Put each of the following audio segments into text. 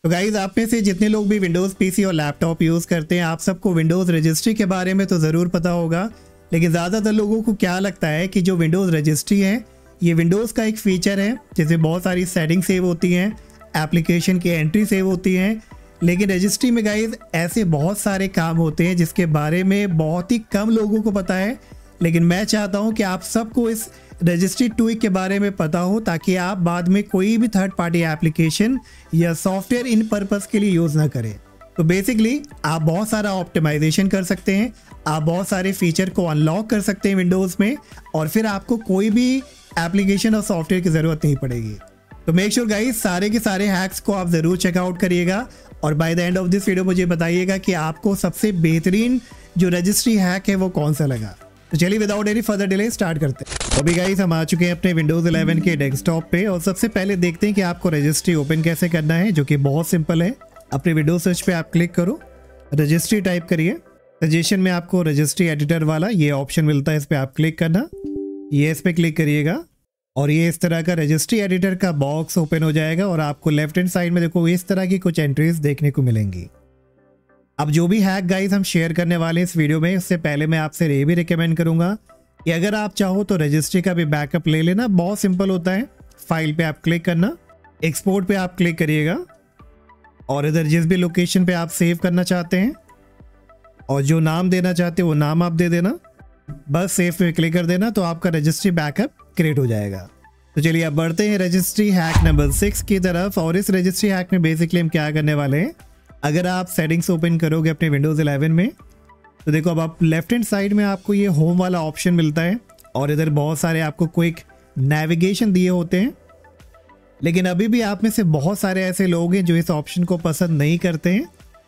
तो गाइज आप में से जितने लोग भी विंडोज़ पीसी और लैपटॉप यूज़ करते हैं आप सबको विंडोज़ रजिस्ट्री के बारे में तो ज़रूर पता होगा। लेकिन ज़्यादातर लोगों को क्या लगता है कि जो विंडोज़ रजिस्ट्री है ये विंडोज़ का एक फ़ीचर है जिसमें बहुत सारी सेटिंग सेव होती हैं, एप्लीकेशन की एंट्री सेव होती हैं। लेकिन रजिस्ट्री में गाइज ऐसे बहुत सारे काम होते हैं जिसके बारे में बहुत ही कम लोगों को पता है। लेकिन मैं चाहता हूं कि आप सबको इस रजिस्ट्री ट्विक के बारे में पता हो ताकि आप बाद में कोई भी थर्ड पार्टी एप्लीकेशन या सॉफ्टवेयर इन पर्पस के लिए यूज़ ना करें। तो बेसिकली आप बहुत सारा ऑप्टिमाइजेशन कर सकते हैं, आप बहुत सारे फीचर को अनलॉक कर सकते हैं विंडोज़ में और फिर आपको कोई भी एप्लीकेशन और सॉफ्टवेयर की ज़रूरत नहीं पड़ेगी। तो मेक श्योर गाइस सारे के सारे हैक्स को आप ज़रूर चेकआउट करिएगा और by the end of this video मुझे बताइएगा कि आपको सबसे बेहतरीन जो रजिस्ट्री हैक है वो कौन सा लगा। तो चलिए without any further delay start करते हैं। तो अभी गाइस हम आ चुके हैं अपने विंडोज़ 11 के डेस्कटॉप पे और सबसे पहले देखते हैं कि आपको रजिस्ट्री ओपन कैसे करना है, जो कि बहुत सिंपल है। अपने विंडोज सर्च पे आप क्लिक करो, रजिस्ट्री टाइप करिए। सजेशन में आपको रजिस्ट्री एडिटर वाला ये ऑप्शन मिलता है, इस पर आप क्लिक करना, ये इस पर क्लिक करिएगा और ये इस तरह का रजिस्ट्री एडिटर का बॉक्स ओपन हो जाएगा और आपको लेफ्ट हैंड साइड में देखो इस तरह की कुछ एंट्रीज देखने को मिलेंगी। अब जो भी हैक गाइस हम शेयर करने वाले हैं इस वीडियो में, उससे पहले मैं आपसे ये भी रिकमेंड करूंगा कि अगर आप चाहो तो रजिस्ट्री का भी बैकअप ले लेना। बहुत सिंपल होता है, फाइल पे आप क्लिक करना, एक्सपोर्ट पे आप क्लिक करिएगा और इधर जिस भी लोकेशन पे आप सेव करना चाहते हैं और जो नाम देना चाहते हैं वो नाम आप दे देना, बस सेव पे क्लिक कर देना तो आपका रजिस्ट्री बैकअप क्रिएट हो जाएगा। तो चलिए अब बढ़ते हैं रजिस्ट्री हैक नंबर 6 की तरफ। और इस रजिस्ट्री हैक में बेसिकली हम क्या करने वाले हैं, अगर आप सेटिंग्स ओपन करोगे अपने विंडोज़ 11 में तो देखो अब आप लेफ्ट हैंड साइड में आपको ये होम वाला ऑप्शन मिलता है और इधर बहुत सारे आपको क्विक नेविगेशन दिए होते हैं। लेकिन अभी भी आप में से बहुत सारे ऐसे लोग हैं जो इस ऑप्शन को पसंद नहीं करते हैं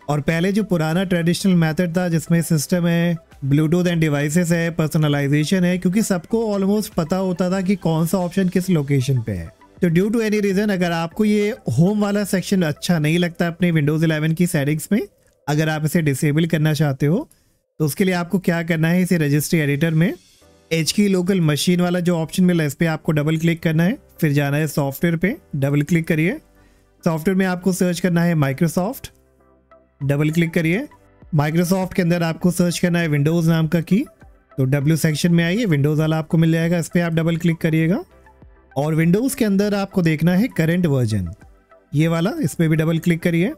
और पहले जो पुराना ट्रेडिशनल मेथड था जिसमें सिस्टम है, ब्लूटूथ एंड डिवाइसेस है, पर्सनलाइजेशन है, क्योंकि सबको ऑलमोस्ट पता होता था कि कौन सा ऑप्शन किस लोकेशन पे है। तो ड्यू टू एनी रीज़न अगर आपको ये होम वाला सेक्शन अच्छा नहीं लगता अपने विंडोज़ 11 की सेटिंग्स में, अगर आप इसे डिसेबल करना चाहते हो तो उसके लिए आपको क्या करना है, इसे रजिस्ट्री एडिटर में एच की लोकल मशीन वाला जो ऑप्शन मिला है इस पर आपको डबल क्लिक करना है, फिर जाना है सॉफ्टवेयर पे, डबल क्लिक करिए। सॉफ्टवेयर में आपको सर्च करना है माइक्रोसॉफ्ट, डबल क्लिक करिए। माइक्रोसॉफ्ट के अंदर आपको सर्च करना है विंडोज़ नाम का की, तो डब्ल्यू सेक्शन में आइए, विंडोज़ वाला आपको मिल जाएगा, इस पर आप डबल क्लिक करिएगा और विंडोज़ के अंदर आपको देखना है करंट वर्जन, ये वाला, इस पर भी डबल क्लिक करिए।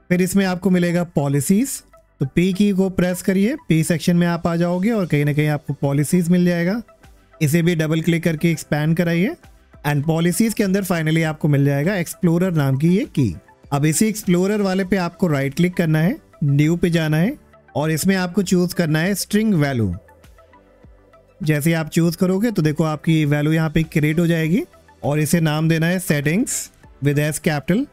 फिर इसमें आपको मिलेगा पॉलिसीज़, तो पी की को प्रेस करिए, पी सेक्शन में आप आ जाओगे और कहीं ना कहीं आपको पॉलिसीज़ मिल जाएगा, इसे भी डबल क्लिक करके एक्सपैंड कराइए एंड पॉलिसीज़ के अंदर फाइनली आपको मिल जाएगा एक्सप्लोरर नाम की ये की। अब इसी एक्सप्लोरर वाले पे आपको राइट क्लिक करना है, न्यू पे जाना है और इसमें आपको चूज़ करना है स्ट्रिंग वैल्यू। जैसे आप चूज़ करोगे तो देखो आपकी वैल्यू यहाँ पे क्रिएट हो जाएगी और इसे नाम देना है settings with S capital,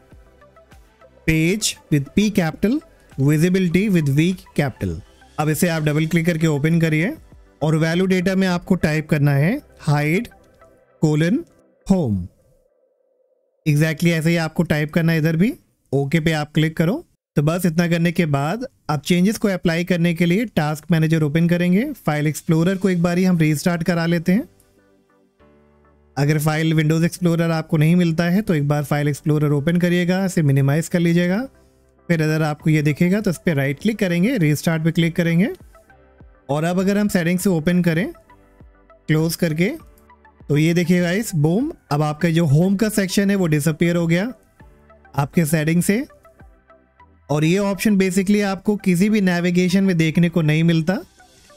page with P capital, visibility with V capital. अब इसे आप डबल क्लिक करके ओपन करिए और वैल्यू डेटा में आपको टाइप करना है हाइड कोलन होम। एग्जैक्टली ऐसे ही आपको टाइप करना है, इधर भी ओके पे आप क्लिक करो। तो बस इतना करने के बाद आप चेंजेस को अप्लाई करने के लिए टास्क मैनेजर ओपन करेंगे। फाइल एक्सप्लोरर को एक बारी हम रीस्टार्ट करा लेते हैं। अगर फाइल विंडोज़ एक्सप्लोरर आपको नहीं मिलता है तो एक बार फाइल एक्सप्लोरर ओपन करिएगा, इसे मिनिमाइज कर लीजिएगा, फिर अगर आपको ये दिखेगा तो इस पर राइट क्लिक करेंगे, रीस्टार्ट पे क्लिक करेंगे और अब अगर हम सेटिंग से ओपन करें क्लोज करके तो ये देखिएगा इस बूम, अब आपका जो होम का सेक्शन है वो डिसअपीयर हो गया आपके सेटिंग से। और ये ऑप्शन बेसिकली आपको किसी भी नेविगेशन में देखने को नहीं मिलता,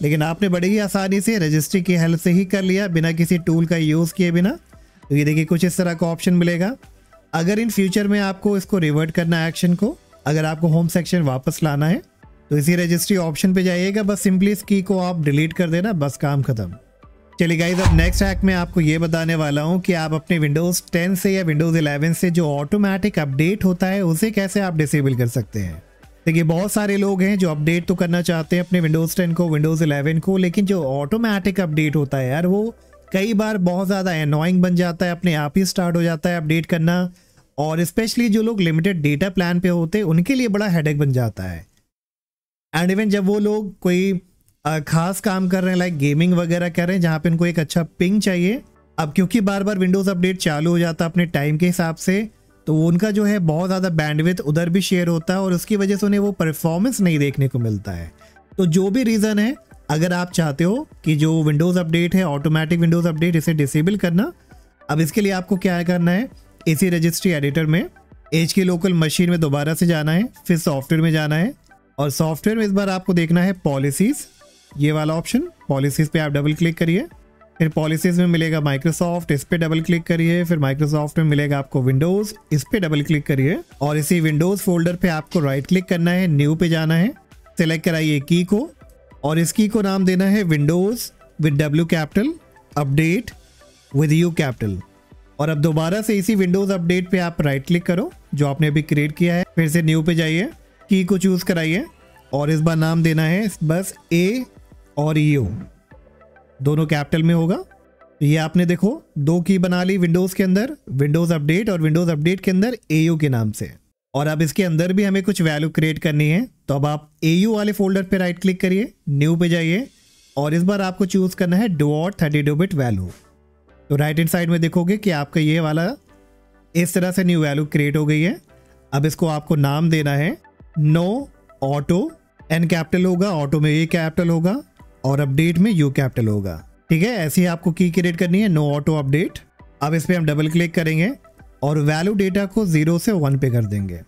लेकिन आपने बड़ी ही आसानी से रजिस्ट्री की हेल्प से ही कर लिया बिना किसी टूल का यूज़ किए बिना। तो ये देखिए कुछ इस तरह का ऑप्शन मिलेगा। अगर इन फ्यूचर में आपको इसको रिवर्ट करना है एक्शन को, अगर आपको होम सेक्शन वापस लाना है तो इसी रजिस्ट्री ऑप्शन पे जाइएगा, बस सिंपली इस की को आप डिलीट कर देना, बस काम खत्म। चलिए गाइस अब नेक्स्ट हैक में आपको ये बताने वाला हूँ कि आप अपने विंडोज़ 10 से या विंडोज़ 11 से जो ऑटोमेटिक अपडेट होता है उसे कैसे आप डिसेबल कर सकते हैं। देखिए बहुत सारे लोग हैं जो अपडेट तो करना चाहते हैं अपने विंडोज़ 10 को, विंडोज़ 11 को, लेकिन जो ऑटोमेटिक अपडेट होता है यार वो कई बार बहुत ज़्यादा एनोइंग बन जाता है, अपने आप ही स्टार्ट हो जाता है अपडेट करना और स्पेशली जो लोग लिमिटेड डेटा प्लान पे होते हैं उनके लिए बड़ा हेडेक बन जाता है। एंड इवन जब वो लोग कोई खास काम कर रहे हैं लाइक गेमिंग वगैरह कर रहे हैं जहाँ पे उनको एक अच्छा पिंग चाहिए, अब क्योंकि बार बार विंडोज़ अपडेट चालू हो जाता है अपने टाइम के हिसाब से, तो उनका जो है बहुत ज़्यादा बैंडविड्थ उधर भी शेयर होता है और उसकी वजह से उन्हें वो परफॉर्मेंस नहीं देखने को मिलता है। तो जो भी रीज़न है, अगर आप चाहते हो कि जो विंडोज़ अपडेट है, ऑटोमेटिक विंडोज़ अपडेट, इसे डिसेबल करना, अब इसके लिए आपको क्या करना है, इसी रजिस्ट्री एडिटर में HK लोकल मशीन में दोबारा से जाना है, फिर सॉफ्टवेयर में जाना है और सॉफ्टवेयर में इस बार आपको देखना है पॉलिसीज़, ये वाला ऑप्शन। पॉलिसीज़ पे आप डबल क्लिक करिए, फिर पॉलिसीज़ में मिलेगा माइक्रोसॉफ्ट, इस पे डबल क्लिक करिए, फिर माइक्रोसॉफ्ट में मिलेगा आपको विंडोज़, इस पे डबल क्लिक करिए और इसी विंडोज़ फोल्डर पे आपको राइट क्लिक करना है, न्यू पे जाना है, सेलेक्ट कराइए की को और इस की को नाम देना है Windows with W capital update with U capital. और अब दोबारा से इसी विंडोज़ अपडेट पे आप राइट क्लिक करो जो आपने अभी क्रिएट किया है, फिर से न्यू पे जाइए, की को चूज़ कराइए और इस बार नाम देना है बस A और U, दोनों कैपिटल में होगा। तो ये आपने देखो 2 की बना ली विंडोज़ के अंदर, विंडोज़ अपडेट और विंडोज़ अपडेट के अंदर AU के नाम से। और अब इसके अंदर भी हमें कुछ वैल्यू क्रिएट करनी है, तो अब आप AU वाले फोल्डर पे राइट क्लिक करिए, न्यू पे जाइए और इस बार आपको चूज़ करना है डॉट 32 बिट वैल्यू। तो राइट हैंड साइड में देखोगे कि आपका ये वाला इस तरह से न्यू वैल्यू क्रिएट हो गई है। अब इसको आपको नाम देना है नो ऑटो, N कैपिटल होगा, ऑटो में A कैपिटल होगा और अपडेट में U कैपिटल होगा। ठीक है, ऐसे ही आपको की क्रिएट करनी है, नो ऑटो अपडेट। अब इस पर हम डबल क्लिक करेंगे और वैल्यू डेटा को 0 से 1 पे कर देंगे।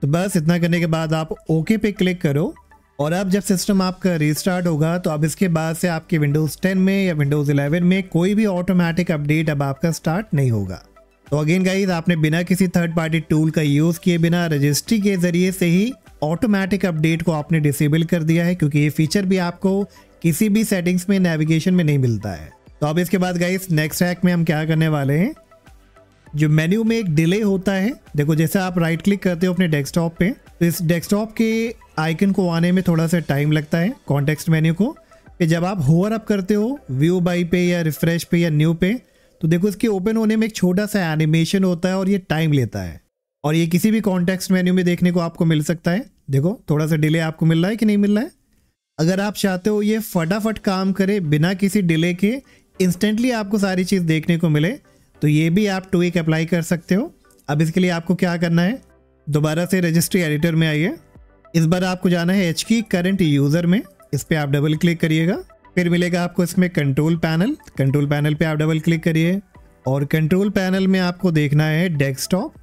तो बस इतना करने के बाद आप ओके पे क्लिक करो और अब जब सिस्टम आपका रीस्टार्ट होगा तो अब इसके बाद से आपके विंडोज़ 10 में या विंडोज़ 11 में कोई भी ऑटोमेटिक अपडेट अब आपका स्टार्ट नहीं होगा। तो अगेन गाइस, आपने बिना किसी थर्ड पार्टी टूल का यूज़ किए बिना रजिस्ट्री के ज़रिए से ही ऑटोमेटिक अपडेट को आपने डिसेबल कर दिया है, क्योंकि ये फीचर भी आपको किसी भी सेटिंग्स में, नेविगेशन में नहीं मिलता है। तो अब इसके बाद गाइस नेक्स्ट हैक में हम क्या करने वाले हैं, जो मेन्यू में एक डिले होता है, देखो जैसे आप राइट क्लिक करते हो अपने डेस्कटॉप पे, तो इस डेस्कटॉप के आइकन को आने में थोड़ा सा टाइम लगता है, कॉन्टेक्स्ट मेन्यू को। फिर जब आप होवर अप करते हो व्यू बाई पे या रिफ्रेश पे या न्यू पे, तो देखो इसके ओपन होने में एक छोटा सा एनिमेशन होता है और ये टाइम लेता है। और ये किसी भी कॉन्टेक्स्ट मेन्यू में देखने को आपको मिल सकता है। देखो थोड़ा सा डिले आपको मिल रहा है कि नहीं मिल रहा है। अगर आप चाहते हो ये फटाफट काम करे बिना किसी डिले के, इंस्टेंटली आपको सारी चीज़ देखने को मिले, तो ये भी आप ट्विक अप्लाई कर सकते हो। अब इसके लिए आपको क्या करना है, दोबारा से रजिस्ट्री एडिटर में आइए, इस बार आपको जाना है HK करंट यूज़र में, इस पर आप डबल क्लिक करिएगा, फिर मिलेगा आपको इसमें कंट्रोल पैनल, कंट्रोल पैनल पे आप डबल क्लिक करिए और कंट्रोल पैनल में आपको देखना है डेस्कटॉप,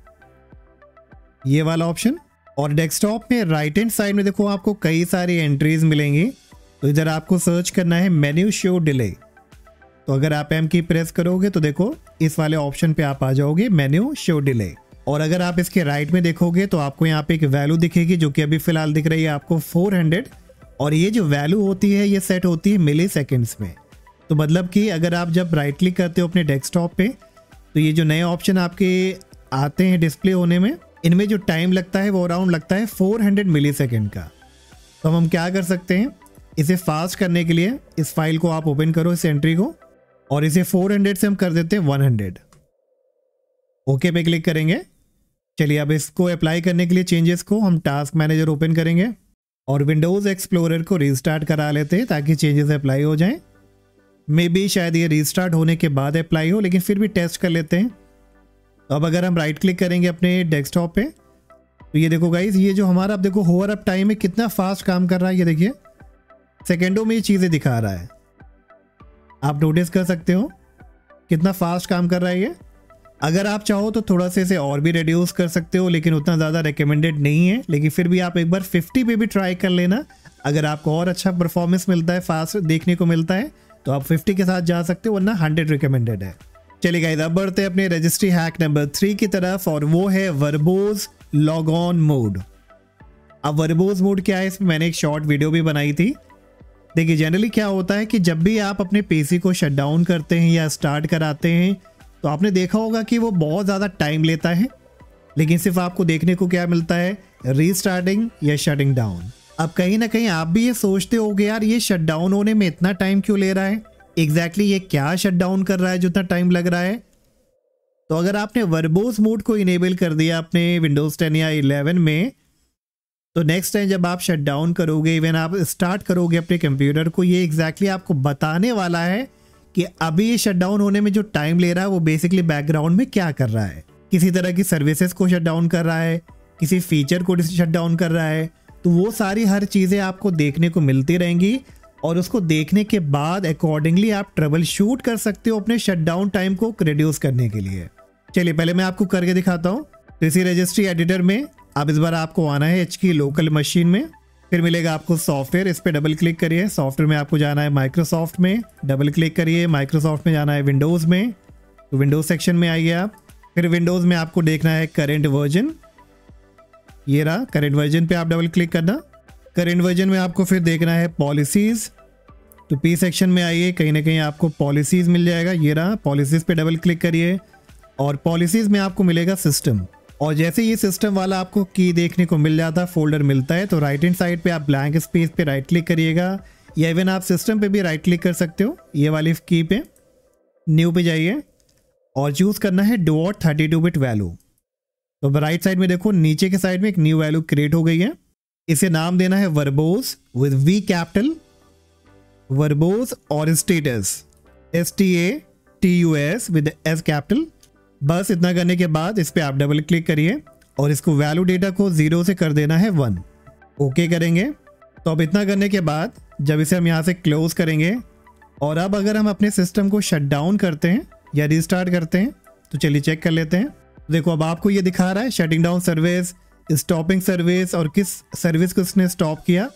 ये वाला ऑप्शन। और डेस्कटॉप में राइट हैंड साइड में देखो आपको कई सारी एंट्रीज मिलेंगी, तो इधर आपको सर्च करना है मेन्यू शो डिले। तो अगर आप M की प्रेस करोगे तो देखो इस वाले ऑप्शन पे आप आ जाओगे, मेन्यू शो डिले। और अगर आप इसके राइट में देखोगे तो आपको यहाँ पे एक वैल्यू दिखेगी जो कि अभी फिलहाल दिख रही है आपको 400, और ये जो वैल्यू होती है ये सेट होती है मिली सेकेंड्स में। तो मतलब कि अगर आप जब राइट क्लिक करते हो अपने डेस्कटॉप पे, तो ये जो नए ऑप्शन आपके आते हैं डिस्प्ले होने में, इनमें जो टाइम लगता है वो अराउंड लगता है 400 मिली सेकेंड का। तो हम क्या कर सकते हैं, इसे फास्ट करने के लिए इस फाइल को आप ओपन करो, इस एंट्री को, और इसे 400 से हम कर देते हैं 100। ओके पे क्लिक करेंगे। चलिए अब इसको अप्लाई करने के लिए चेंजेस को हम टास्क मैनेजर ओपन करेंगे और विंडोज़ एक्सप्लोरर को रीस्टार्ट करा लेते हैं ताकि चेंजेस अप्लाई हो जाएं। मे बी शायद ये रीस्टार्ट होने के बाद अप्लाई हो, लेकिन फिर भी टेस्ट कर लेते हैं। तो अब अगर हम राइट क्लिक करेंगे अपने डेस्कटॉप पे, तो ये देखो गाइस, ये जो हमारा अब देखो होवर अप टाइम है कितना फास्ट काम कर रहा है, ये देखिए सेकेंडों में ये चीज़ें दिखा रहा है। आप नोटिस कर सकते हो कितना फास्ट काम कर रहा है ये। अगर आप चाहो तो थोड़ा सा इसे और भी रिड्यूस कर सकते हो, लेकिन उतना ज़्यादा रिकमेंडेड नहीं है। लेकिन फिर भी आप एक बार 50 पे भी ट्राई कर लेना, अगर आपको और अच्छा परफॉर्मेंस मिलता है, फास्ट देखने को मिलता है, तो आप 50 के साथ जा सकते हो, वरना 100 रिकमेंडेड है। चलिए गाइस, अब बढ़ते हैं अपने रजिस्ट्री हैक नंबर 3 की तरफ, और वो है वर्बोज लॉग ऑन मोड। अब वर्बोज मोड क्या है, इसमें मैंने एक शॉर्ट वीडियो भी बनाई थी। देखिए जनरली क्या होता है कि जब भी आप अपने पीसी को शट डाउन करते हैं या स्टार्ट कराते हैं, तो आपने देखा होगा कि वो बहुत ज़्यादा टाइम लेता है, लेकिन सिर्फ आपको देखने को क्या मिलता है, रीस्टार्टिंग या शटिंग डाउन। अब कहीं ना कहीं आप भी ये सोचते होगे, यार ये शट डाउन होने में इतना टाइम क्यों ले रहा है, एग्जैक्टली ये क्या शट डाउन कर रहा है जो इतना टाइम लग रहा है। तो अगर आपने वर्बोज मोड को इनेबल कर दिया अपने विंडोज़ 10 या 11 में, तो नेक्स्ट टाइम जब आप शट डाउन करोगे, इवन आप स्टार्ट करोगे अपने कंप्यूटर को, ये एग्जैक्टली आपको बताने वाला है कि अभी ये शट डाउन होने में जो टाइम ले रहा है वो बेसिकली बैकग्राउंड में क्या कर रहा है। किसी तरह की सर्विसेज को शट डाउन कर रहा है, किसी फीचर को शट डाउन कर रहा है, तो वो सारी हर चीज़ें आपको देखने को मिलती रहेंगी और उसको देखने के बाद अकॉर्डिंगली आप ट्रबल शूट कर सकते हो अपने शटडाउन टाइम को रिड्यूस करने के लिए। चलिए पहले मैं आपको करके दिखाता हूँ। तो इसी रजिस्ट्री एडिटर में अब इस बार आपको आना है एच की लोकल मशीन में, फिर मिलेगा आपको सॉफ्टवेयर, इस पर डबल क्लिक करिए। सॉफ्टवेयर में आपको जाना है माइक्रोसॉफ्ट में, डबल क्लिक करिए। माइक्रोसॉफ्ट में जाना है विंडोज़ में, तो विंडोज़ सेक्शन में आइए आप। फिर विंडोज़ में आपको देखना है करेंट वर्जन, ये रहा करेंट वर्जन पे आप डबल क्लिक करना। करेंट वर्जन में आपको फिर देखना है पॉलिसीज़, तो पी सेक्शन में आइए, कहीं ना कहीं आपको पॉलिसीज़ मिल जाएगा, ये रहा पॉलिसीज़ पे डबल क्लिक करिए और पॉलिसीज़ में आपको मिलेगा सिस्टम। और जैसे ये सिस्टम वाला आपको की देखने को मिल जाता है, फोल्डर मिलता है, तो राइट हैंड साइड पे आप ब्लैंक स्पेस पे राइट क्लिक करिएगा या इवन आप सिस्टम पे भी राइट क्लिक कर सकते हो। ये वाली की पे न्यू पे जाइए और चूज़ करना है डॉट 32 बिट वैल्यू। तो राइट साइड में देखो नीचे के साइड में एक न्यू वैल्यू क्रिएट हो गई है, इसे नाम देना है verbose with V capital, verbose और status STATUS with S capital. बस इतना करने के बाद इस पर आप डबल क्लिक करिए और इसको वैल्यू डेटा को 0 से कर देना है 1। ओके करेंगे। तो अब इतना करने के बाद जब इसे हम यहाँ से क्लोज करेंगे और अब अगर हम अपने सिस्टम को शट डाउन करते हैं या रिस्टार्ट करते हैं, तो चलिए चेक कर लेते हैं। देखो अब आपको ये दिखा रहा है shutting down service, stopping service और किस सर्विस को उसने स्टॉप किया,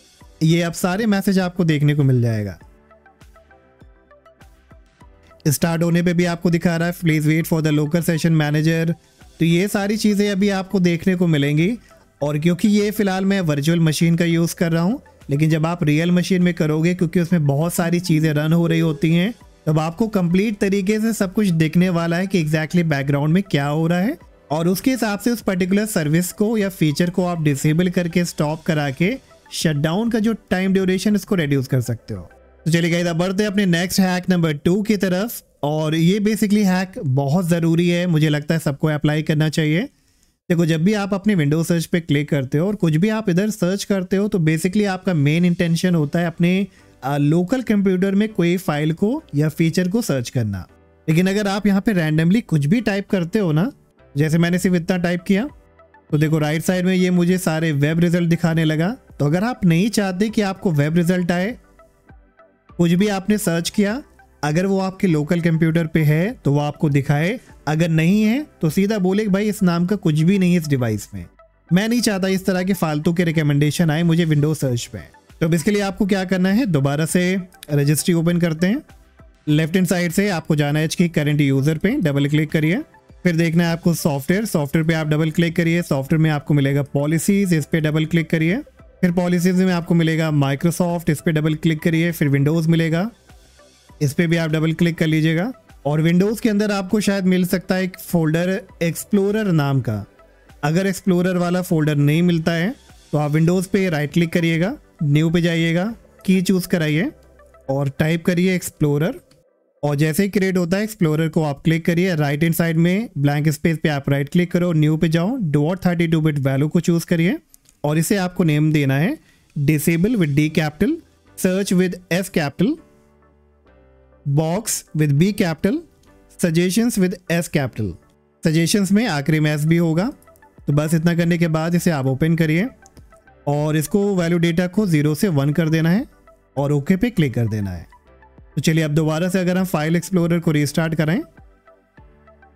ये अब सारे मैसेज आपको देखने को मिल जाएगा। स्टार्ट होने पे भी आपको दिखा रहा है please wait for the local session manager, तो ये सारी चीज़ें अभी आपको देखने को मिलेंगी। और क्योंकि ये फिलहाल मैं वर्चुअल मशीन का यूज़ कर रहा हूँ, लेकिन जब आप रियल मशीन में करोगे क्योंकि उसमें बहुत सारी चीज़ें रन हो रही होती हैं, तब आपको कंप्लीट तरीके से सब कुछ दिखने वाला है कि एग्जैक्टली बैकग्राउंड में क्या हो रहा है और उसके हिसाब से उस पर्टिकुलर सर्विस को या फीचर को आप डिसेबल करके स्टॉप करा के शटडाउन का जो टाइम ड्यूरेशन इसको रिड्यूस कर सकते हो। तो चलिए गाइस अब बढ़ते हैं अपने नेक्स्ट हैक नंबर 2 की तरफ। और ये बेसिकली हैक बहुत ज़रूरी है, मुझे लगता है सबको अप्लाई करना चाहिए। देखो जब भी आप अपने विंडोज सर्च पे क्लिक करते हो और कुछ भी आप इधर सर्च करते हो, तो बेसिकली आपका मेन इंटेंशन होता है अपने लोकल कंप्यूटर में कोई फाइल को या फीचर को सर्च करना। लेकिन अगर आप यहाँ पे रैंडमली कुछ भी टाइप करते हो ना, जैसे मैंने सिर्फ इतना टाइप किया, तो देखो राइट साइड में ये मुझे सारे वेब रिजल्ट दिखाने लगा। तो अगर आप नहीं चाहते कि आपको वेब रिजल्ट आए, कुछ भी आपने सर्च किया, अगर वो आपके लोकल कंप्यूटर पे है तो वो आपको दिखाए, अगर नहीं है तो सीधा बोले कि भाई इस नाम का कुछ भी नहीं है इस डिवाइस में, मैं नहीं चाहता इस तरह के फालतू के रिकमेंडेशन आए मुझे विंडोज सर्च पे। तो अब इसके लिए आपको क्या करना है, दोबारा से रजिस्ट्री ओपन करते हैं। लेफ्ट हैंड साइड से आपको जाना है कि करंट यूजर पे डबल क्लिक करिए, फिर देखना है आपको सॉफ्टवेयर पे आप डबल क्लिक करिए। सॉफ्टवेयर में आपको मिलेगा पॉलिसीज, इस पे डबल क्लिक करिए। फिर पॉलिसीज में आपको मिलेगा माइक्रोसॉफ्ट, इस पे डबल क्लिक करिए। फिर विंडोज़ मिलेगा, इस पे भी आप डबल क्लिक कर लीजिएगा। और विंडोज़ के अंदर आपको शायद मिल सकता है एक फोल्डर एक्सप्लोरर नाम का। अगर एक्सप्लोरर वाला फोल्डर नहीं मिलता है तो आप विंडोज़ पे राइट क्लिक करिएगा, न्यू पे जाइएगा, की चूज़ कराइए और टाइप करिए एक्सप्लोरर। और जैसे ही क्रिएट होता है एक्सप्लोरर को आप क्लिक करिए, राइट हैंड साइड में ब्लैंक स्पेस पे आप राइट क्लिक करो, न्यू पे जाओ, डॉट 32 बिट वैल्यू को चूज़ करिए और इसे आपको नेम देना है disable with D capital, search with S capital, box with B capital, suggestions with S capital. Suggestions में आखिरी में एस भी होगा। तो बस इतना करने के बाद इसे आप ओपन करिए और इसको वैल्यू डेटा को 0 से 1 कर देना है और ओके पे क्लिक कर देना है। तो चलिए अब दोबारा से अगर हम फाइल एक्सप्लोरर को रीस्टार्ट करें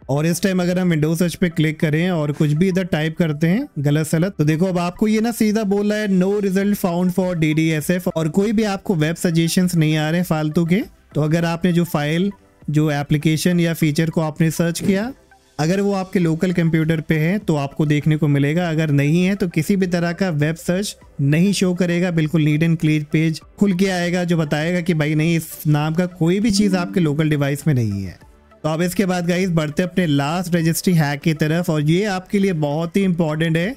और इस टाइम अगर हम विंडोज सर्च पे क्लिक करें और कुछ भी इधर टाइप करते हैं गलत सलत, तो देखो अब आपको ये ना सीधा बोल रहा है no result found for DDSF और कोई भी आपको वेब सजेशंस नहीं आ रहे फालतू के। तो अगर आपने जो फाइल, जो एप्लीकेशन या फीचर को आपने सर्च किया, अगर वो आपके लोकल कंप्यूटर पे है तो आपको देखने को मिलेगा, अगर नहीं है तो किसी भी तरह का वेब सर्च नहीं शो करेगा, बिल्कुल नीट एंड क्लीन पेज खुल के आएगा जो बताएगा कि भाई नहीं, इस नाम का कोई भी चीज़ आपके लोकल डिवाइस में नहीं है। तो अब इसके बाद गाइस बढ़ते अपने लास्ट रजिस्ट्री हैक की तरफ और ये आपके लिए बहुत ही इंपॉर्टेंट है।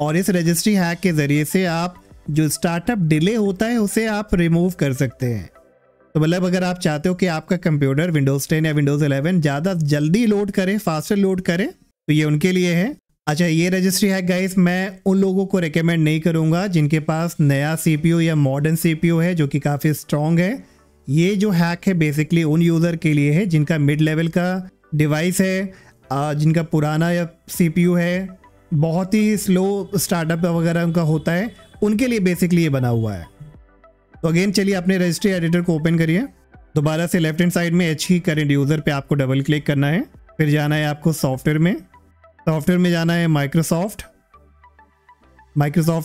और इस रजिस्ट्री हैक के ज़रिए से आप जो स्टार्टअप डिले होता है उसे आप रिमूव कर सकते हैं। तो मतलब अगर आप चाहते हो कि आपका कंप्यूटर विंडोज़ 10 या विंडोज़ 11 ज़्यादा जल्दी लोड करे, फास्टर लोड करे, तो ये उनके लिए है। अच्छा, ये रजिस्ट्री हैक गाइस मैं उन लोगों को रिकमेंड नहीं करूँगा जिनके पास नया CPU या मॉडर्न CPU है जो कि काफ़ी स्ट्रॉन्ग है। ये जो हैक है बेसिकली उन यूज़र के लिए है जिनका मिड लेवल का डिवाइस है। जिनका पुराना या CPU है, बहुत ही स्लो स्टार्टअप वगैरह उनका होता है, उनके लिए बेसिकली ये बना हुआ है। तो अगेन चलिए अपने रजिस्ट्री एडिटर को ओपन करिए। दोबारा से लेफ्ट हैंड साइड में HE करंट यूज़र पे आपको डबल क्लिक करना है। फिर जाना है आपको सॉफ्टवेयर में, सॉफ्टवेयर में जाना है माइक्रोसॉफ्ट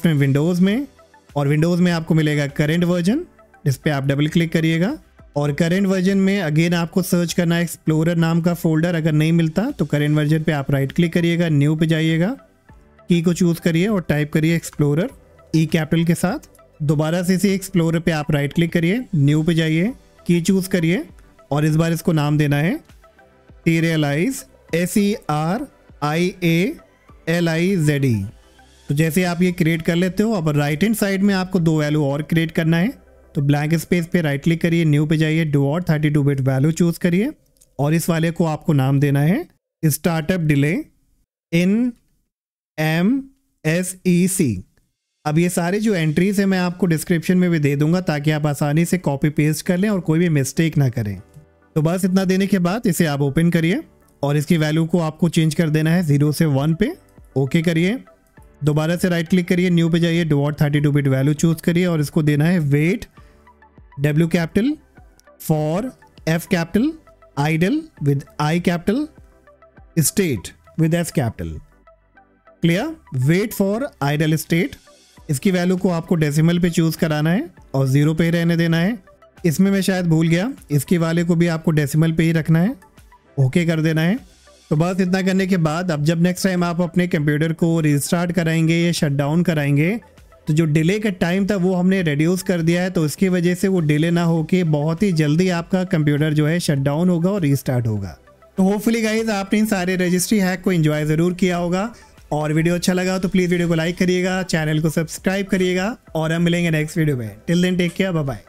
में विंडोज़ में, और विंडोज़ में आपको मिलेगा करंट वर्जन, इस पर आप डबल क्लिक करिएगा। और करंट वर्जन में अगेन आपको सर्च करना है एक्सप्लोरर नाम का फोल्डर। अगर नहीं मिलता तो करंट वर्जन पे आप राइट क्लिक करिएगा, न्यू पे जाइएगा, की को चूज़ करिए और टाइप करिए एक्सप्लोरर E कैपिटल के साथ। दोबारा से इसी एक्सप्लोरर पे आप राइट क्लिक करिए, न्यू पे जाइए, की चूज़ करिए और इस बार इसको नाम देना है serialize SERIALIZE। तो जैसे आप ये क्रिएट कर लेते हो, अब राइट हैंड साइड में आपको 2 वैल्यू और क्रिएट करना है। तो ब्लैंक स्पेस पे राइट क्लिक करिए, न्यू पे जाइए, डॉट 32 बिट वैल्यू चूज़ करिए और इस वाले को आपको नाम देना है स्टार्टअप डिले इन MSEC। अब ये सारे जो एंट्रीज है मैं आपको डिस्क्रिप्शन में भी दे दूंगा ताकि आप आसानी से कॉपी पेस्ट कर लें और कोई भी मिस्टेक ना करें। तो बस इतना देने के बाद इसे आप ओपन करिए और इसकी वैल्यू को आपको चेंज कर देना है 0 से 1 पे। ओके करिए, दोबारा से राइट क्लिक करिए, न्यू पे जाइए, डॉट 32 बिट वैल्यू चूज़ करिए और इसको देना है wait W capital for F capital idle with I capital state with S capital. Clear? Wait for idle state, इसकी वैल्यू को आपको डेसिमल पे चूज़ कराना है और 0 पे ही रहने देना है। इसमें मैं शायद भूल गया, इसकी वाले को भी आपको डेसिमल पे ही रखना है, ओके कर देना है। तो बस इतना करने के बाद अब जब नेक्स्ट टाइम आप अपने कंप्यूटर को रिस्टार्ट कराएंगे या शट डाउन कराएंगे तो जो डिले का टाइम था वो हमने रिड्यूस कर दिया है, तो इसकी वजह से वो डिले ना होके बहुत ही जल्दी आपका कंप्यूटर जो है शट डाउन होगा और रीस्टार्ट होगा। तो होपफुली गाइज आपने इन सारे रजिस्ट्री हैक को एंजॉय ज़रूर किया होगा और वीडियो अच्छा लगा तो प्लीज़ वीडियो को लाइक करिएगा, चैनल को सब्सक्राइब करिएगा और हम मिलेंगे नेक्स्ट वीडियो में। Till then take care, bye bye.